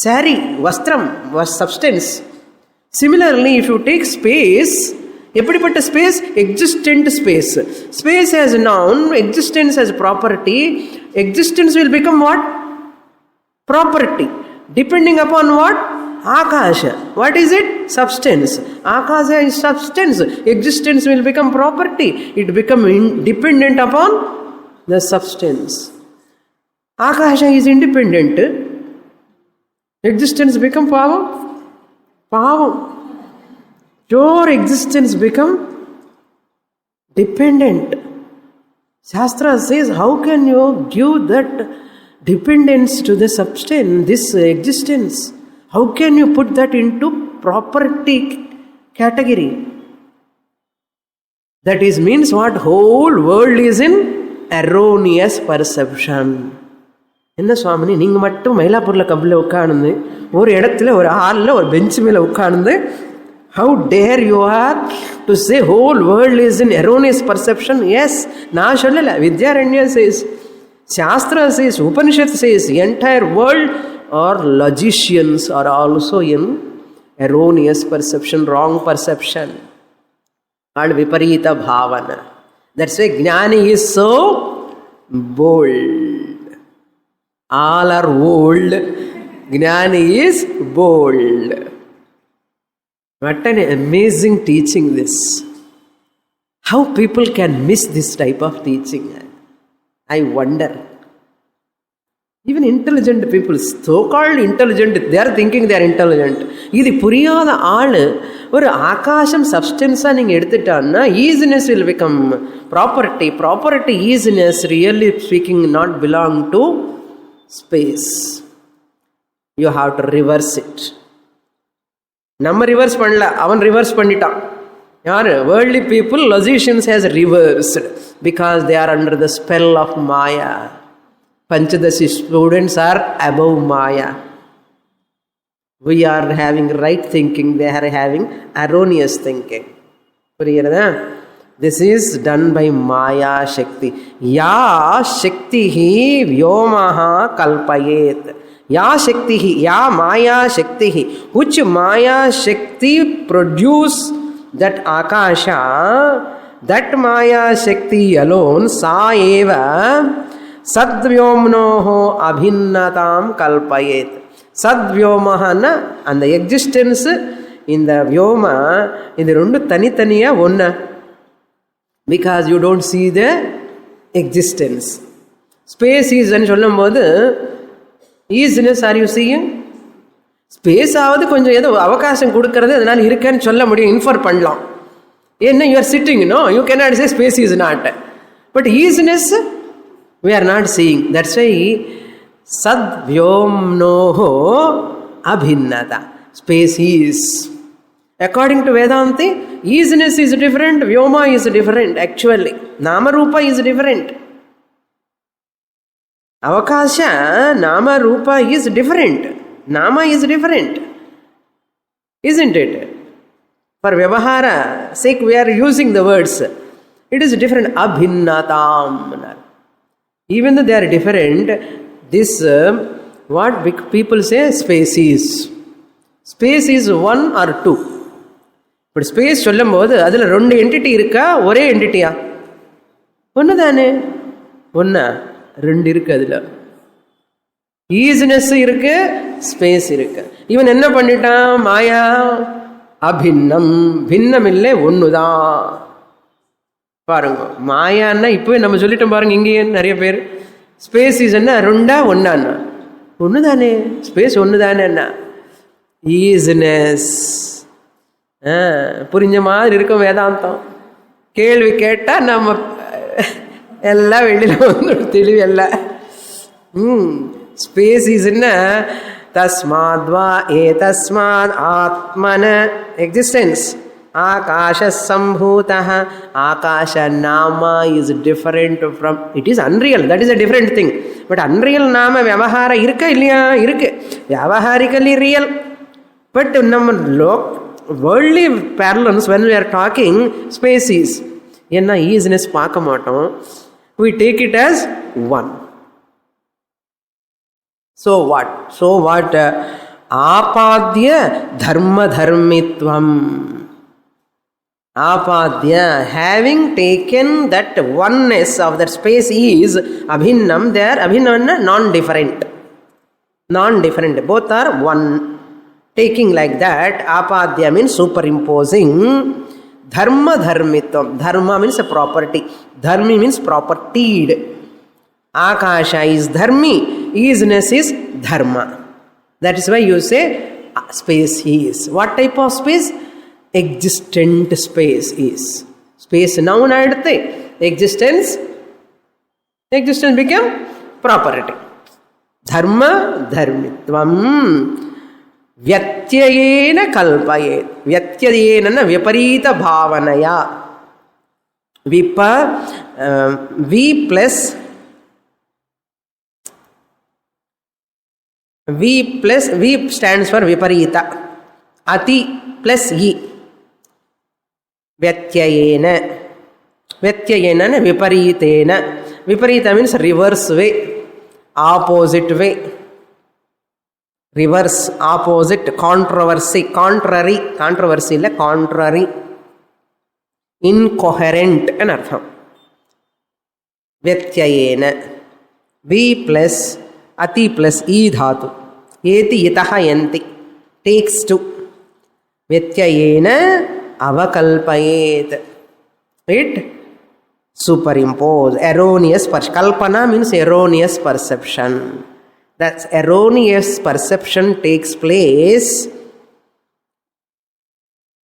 sari, வஸ்திரம், substance. Similarly, if you take space, எப்படிப்பட்ட space? Existent space. Space as noun, existence as property. Existence will become what? Property. Depending upon what? Akasha. What is it? Substance. Akasha is substance. Existence will become property. It become dependent upon the substance. Akasha is independent. Existence become power. Pavam. Your existence become dependent. Shastra says, how can you give that dependence to the substance, this existence? How can you put that into property category? That is means what? Whole world is in erroneous perception. என்ன சுவாமினி, நீங்கள் மட்டும் மயிலாப்பூரில் கப்பில் உட்கார்ந்து ஒரு இடத்துல ஒரு ஹாலில் ஒரு பெஞ்சு மேலே உட்கார்ந்து, how dare you are to say whole world is in erroneous perception? Yes, நான் சொல்லலை, வித்யாரண்யா சேஸ், சாஸ்திரா says, Upanishad says, entire world are logicians are also in erroneous perception, wrong perception, called viparita bhavana. That's why Jnani is so bold. All are old, Jnani is bold. What an amazing teaching this. How people can miss this type of teaching? I wonder. Even intelligent people, so-called intelligent, they are thinking they are intelligent. இது புரியாத ஆள் ஒரு ஆகாசம் சப்ஸ்டன்ஸாக நீங்கள் எடுத்துட்டான்னா easiness will become property. Property, easiness, really speaking, not belong to space. You have to reverse it. நம்ம reverse பண்ணல, அவன் reverse பண்ணிட்டான். யார்? Worldly people, logicians has reversed because they are under the spell of Maya. Panchadashi students are above Maya. We are having right thinking, they are having erroneous thinking. புரிகிறதா? This is done by Maya Shakti. Ya Shakti hi Vyomaha Kalpayet. Ya Shakti hi, Ya Maya Shakti hi. Which Maya Shakti produce that Akasha, that Maya Shakti alone, Sa Eva, சத்வியோம்னோஹோ அபின்னதாம் கல்பயேத். சத்வியோமஹன்னா அந்த existence, இந்த வியோமா, இது ரெண்டும் தனித்தனியாக ஒன்று. Because you don't see the existence. Space ஈஸ்ன்னு சொல்லும் போது isness are you seeing? Space ஆவது கொஞ்சம் ஏதோ அவகாசம் கொடுக்கறது, அதனால் இருக்கேன்னு சொல்ல முடியும், இன்ஃபர் பண்ணலாம். என்ன you are sitting, no you cannot say space is not. But isness we are not seeing. That's why sad vyomnoho abhinnata, space is. According to Vedanti, isness is different, vyoma is different. Actually nama rupa is different. Avakasha nama rupa is different. Nama is different, isn't it? For vyavahara sake we are using the words. It is different. Abhinnatam. Even though they are different, this what people say space is. Space is one or two. But space சொல்லும் போது அதில் ரெண்டு entity இருக்கா, ஒரே என்டிட்டியா? ஒன்று தானே. ஒன்றா? ரெண்டு இருக்கு. அதில் ஈஸ்னஸ் இருக்கு, ஸ்பேஸ் இருக்கு. இவன் என்ன பண்ணிட்டான்? மாயா அபின்னம், பின்னம் இல்லை, ஒன்று தான். பாருங்க, மாயான்னா இப்போவே நம்ம சொல்லிட்டோம் பாருங்க. இங்கேயே நிறைய பேர் ஸ்பேஸ் இஸ் என்ன, ரெண்டா ஒன்னான்னா? ஒன்று தானே. ஸ்பேஸ் ஒன்று தானே. என்ன ஈஸ்னஸ் புரிஞ்ச மாதிரி இருக்கும் வேதாந்தம். கேள்வி கேட்டால் நம்ம எல்லாம் வெளியில் வந்து தெளிவு எல்லாம். ஸ்பேஸ் இஸ் என்ன, தஸ்மாத்வா ஏ தஸ்மாத் ஆத்மன existence. Akasha sambhutah. Akasha nama is different from, it is unreal, that is a different thing. But unreal nama vyavahara irukka illaya? Irukku. Vyavaharically real. But நம்ம worldly parlance, when we are talking space is enna easiness பார்க்க மாட்டோம். We take it as one. So what? Apadya dharma dharmitvam. Apadya, having taken that oneness of that space is abhinnam, there abhinnam non-different. Non-different, both are one. Taking like that, apadya means superimposing. Dharma dharmitvam, dharma means a property, dharmi means propertied. Akasha is dharmi, isness is dharma. That is why you say space is. What type of space? Existent space is. Space noun aduthe, existence became property. Dharma dharmitvam vyatyayena kalpayet. Vyatyayena na viparita bhavanaya. V stands for viparita. Ati plus yi. Vyatyayena viparitena. Viparita means reverse way, opposite way. Reverse, opposite, controversy, contrary illa contrary, incoherent and artham. Vyatyayena, V plus ati plus e dhatu, eti itaha yanti, takes to. Vyatyayena avakalpayet, it superimpose, erroneous perception. Kalpana means erroneous perception. That erroneous perception takes place.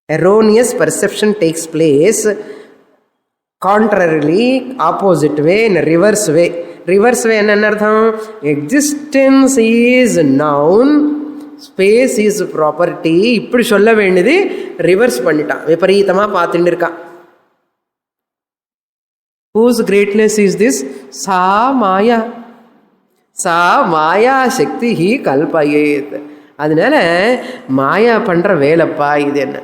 Erroneous perception takes place contrarily, opposite way, in reverse way. Reverse way enna artham? Existence is noun, space is property. இப்படி சொல்ல வேண்டியது reverse பண்ணிட்டான், விபரீதமா பார்த்துட்டு இருக்கான். Whose greatness is this? Sa Maya. Sa Maya Shakti hi kalpayet. அதனால மாயா பண்ற வேலைப்பா இது. என்ன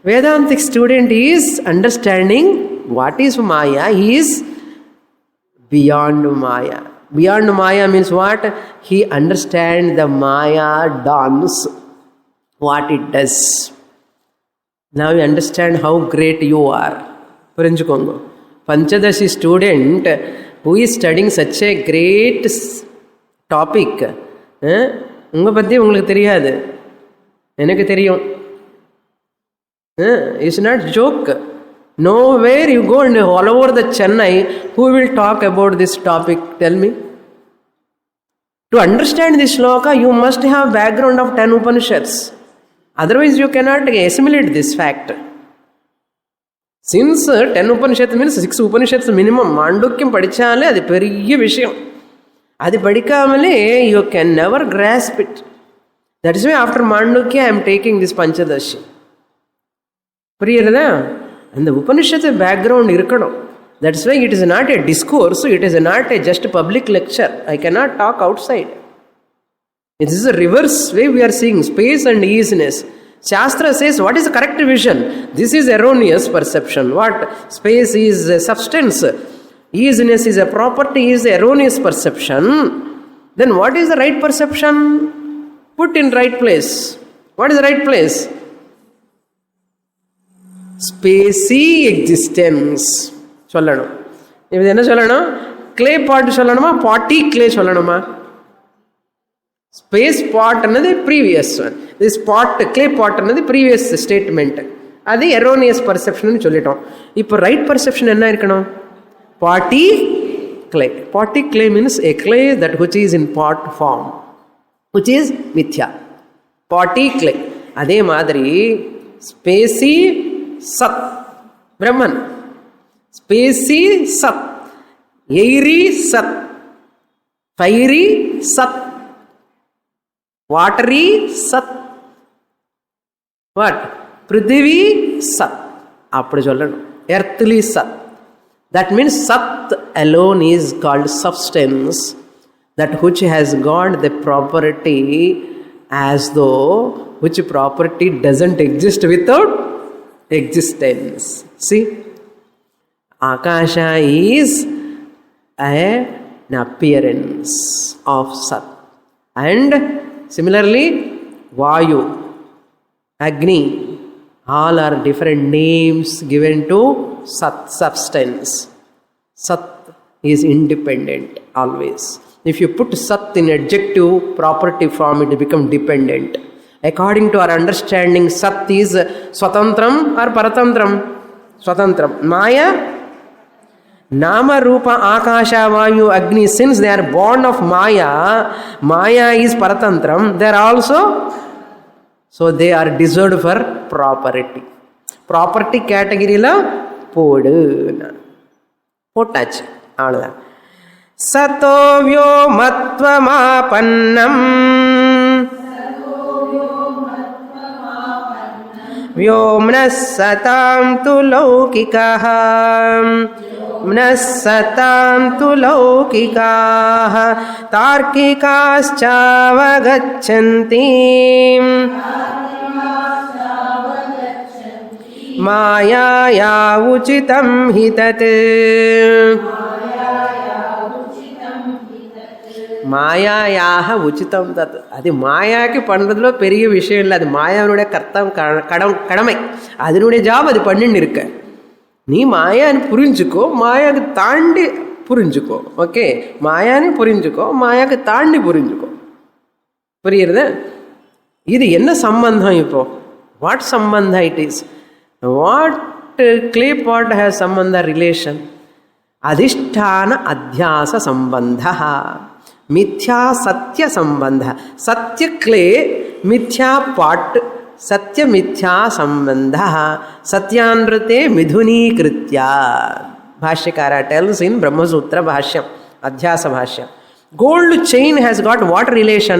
Vedantic student is understanding what is Maya. He is beyond Maya. Beyond Maya means what? He understands the Maya dance, what it does. Now you understand how great you are. புரிஞ்சுக்கோங்க. Panchadasi student who is studying such a great topic. உங்கள் பற்றி உங்களுக்கு தெரியாது, எனக்கு தெரியும். It's not joke. Nowhere you go and all over the Chennai, who will talk about this topic? Tell me. To understand this shloka, you must have background of 10 Upanishads. Otherwise, you cannot assimilate this fact. Since 10 Upanishads means 6 Upanishads minimum, Mandukyam padichale, adi periya vishayam. Adi padikamale, you can never grasp it. That is why after Mandukya, I am taking this Panchadashi. Priyarada? And the Upanishad background irukadam. That's why it is not a discourse, it is not a just public lecture. I cannot talk outside. It is a reverse way we are seeing space and easiness. Shastra says, what is the correct vision? This is erroneous perception. What? Space is a substance. Easiness is a property, is erroneous perception. Then what is the right perception? Put in right place. What is the right place? Spacey existence. சொல்லணும். இது என்ன சொல்லணும்? Clay பாட் சொல்லணுமா, பாட்டி clay சொல்லணுமா? Space pot அன்னது previous one, this pot clay pot அன்னது previous statement. அது எரோனியஸ் பர்செப்ஷன் சொல்லிட்டோம். இப்போ ரைட் பர்செப்ஷன் என்ன இருக்கணும்? பாட்டி கிளே. பாட்டி clay means a clay that which is in pot form, which is மித்யா. பாட்டி கிளே. அதே மாதிரி ஸ்பேசி சத் பிரம்மன், ஸ்பேசி சத், எய்ரி சத், ஃபைரி சத், வாட்டரி சத், வாட் பிருத்திவி சத், அப்படி சொல்லணும். எர்த்லி சத். That means sat alone is called substance, that which has got the property as though which property doesn't exist without existence. See? Akasha is an appearance of Sat. And similarly, Vayu, Agni, all are different names given to Sat, substance. Sat is independent always. If you put Sat in adjective property form, it becomes dependent. According to our understanding, Sat is Swatantram or Paratantram? Swatantram. Maya, Nama, Rupa, Akasha, Vayu, Agni, since they are born of Maya, Maya is Paratantram, they are also, so they are deserved for property. Property category la podu. Potachi. Avladhan. Sato vyomattvamapannam vyomnas satam tu laukikaha mnasatam tu laukikaha tarkikaschavagachanti मायाया उचितं हि तत्. மாயாயாக உச்சிதம் தத். அது மாயாக்கு பண்ணுறதுல பெரிய விஷயம் இல்லை, அது மாயாவினுடைய கடமை, அதனுடைய ஜாப் அது பண்ணின்னு இருக்க. நீ மாயான்னு புரிஞ்சுக்கோ, மாயாவுக்கு தாண்டி புரிஞ்சுக்கோ. ஓகே, மாயான்னு புரிஞ்சுக்கோ, மாயாவுக்கு தாண்டி புரிஞ்சுக்கோ. புரியுறது? இது என்ன சம்பந்தம் இப்போ? வாட் சம்பந்தா it is? What clay pot has sambandha relation? Adhisthana adhyasa sambandha, mithya satya sambandha. Satya clay, mithya pot, satya mithya sambandha. Satyanrate midhuni kritya. Bhashyakara tells in Brahma Sutra Bhashyam, Adhyasa Bhashyam. Gold chain has got what relation?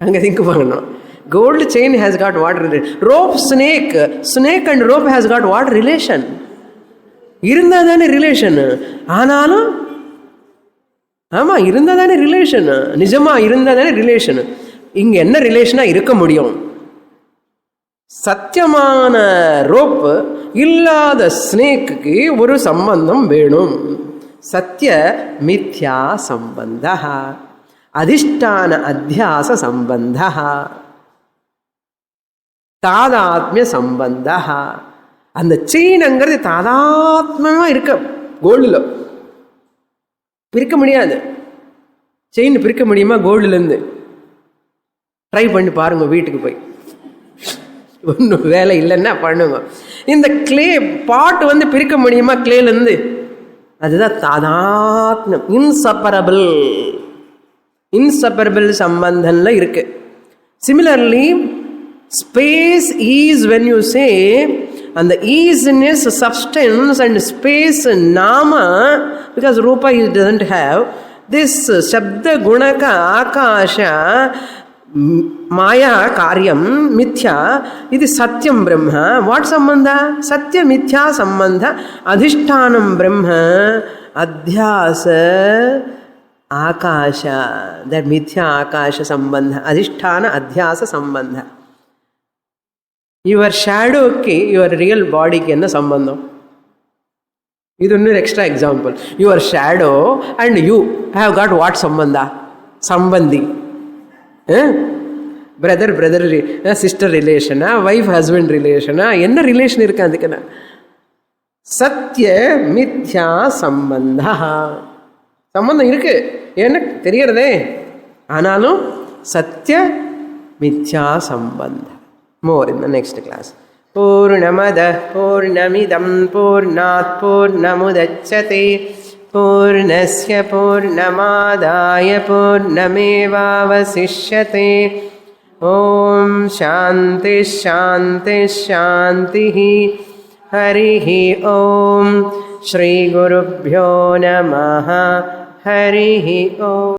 Anga think pannu. Gold chain has got what relation? Rope, snake and rope has got what relation? இருந்ததானே relation. ஆனாலும் ஆமாம் இருந்ததானே relation, நிஜமா இருந்ததானே relation. இங்கே என்ன ரிலேஷனாக இருக்க முடியும்? சத்தியமான rope இல்லாத ஸ்னேக்கு ஒரு சம்பந்தம் வேணும். சத்திய மித்யா சம்பந்த, அதிஷ்டான அத்தியாச சம்பந்த, தாதாத்மிய சம்பந்த. அந்த செயின்ங்கிறது தாதாத்மியமாக இருக்க கோல்டில் பிரிக்க முடியாது. செயின் பிரிக்க முடியுமா கோல்டுலேருந்து? ட்ரை பண்ணி பாருங்க, வீட்டுக்கு போய். ஒன்றும் வேலை இல்லைன்னா பண்ணுங்க. இந்த கிளே பாட்டு வந்து பிரிக்க முடியுமா கிளேலேருந்து? அதுதான் தாதாத்மியம், இன்சப்பரபிள். இன்சப்பரபிள் சம்பந்தம்ல இருக்கு. Similarly space is, when you say, and the easiness, substance and space nama, because rupa it doesn't have, this shabda gunaka akasha maya karyam mithya, ఇది సత్యం బ్రహ్మ. వాట్ సంబంధ? సత్య మిథ్యా సంబంధ. అధిష్టానం బ్రహ్మ, అధ్యాస ఆకాశ, దట్ మిథ్యా ఆకాశ సంబంధ, అధిష్టాన అధ్యాస సంబంధ. யுவர் ஷேடோக்கு யுவர் ரியல் பாடிக்கு என்ன சம்பந்தம்? இது இன்னொரு extra example. Your shadow and you have got what சம்பந்தா? சம்பந்தி. பிரதர் பிரதர், சிஸ்டர் ரிலேஷனா, ஒய்ஃப் ஹஸ்பண்ட் ரிலேஷனா, என்ன ரிலேஷன் இருக்கு அதுக்குன்னா? சத்திய மித்யா சம்பந்தா. சம்பந்தம் இருக்கு, எனக்கு தெரியறதே. ஆனாலும் சத்திய மித்யா சம்பந்தம். More in the next class. Purnamada Purnamidam Purnat Purnamudachyate Purnasya Purnamadaya Purnamevavasishyate. Om Shanti Shanti Shanti. Harihi Om. Shri Gurubhyo Namaha. Harihi Om.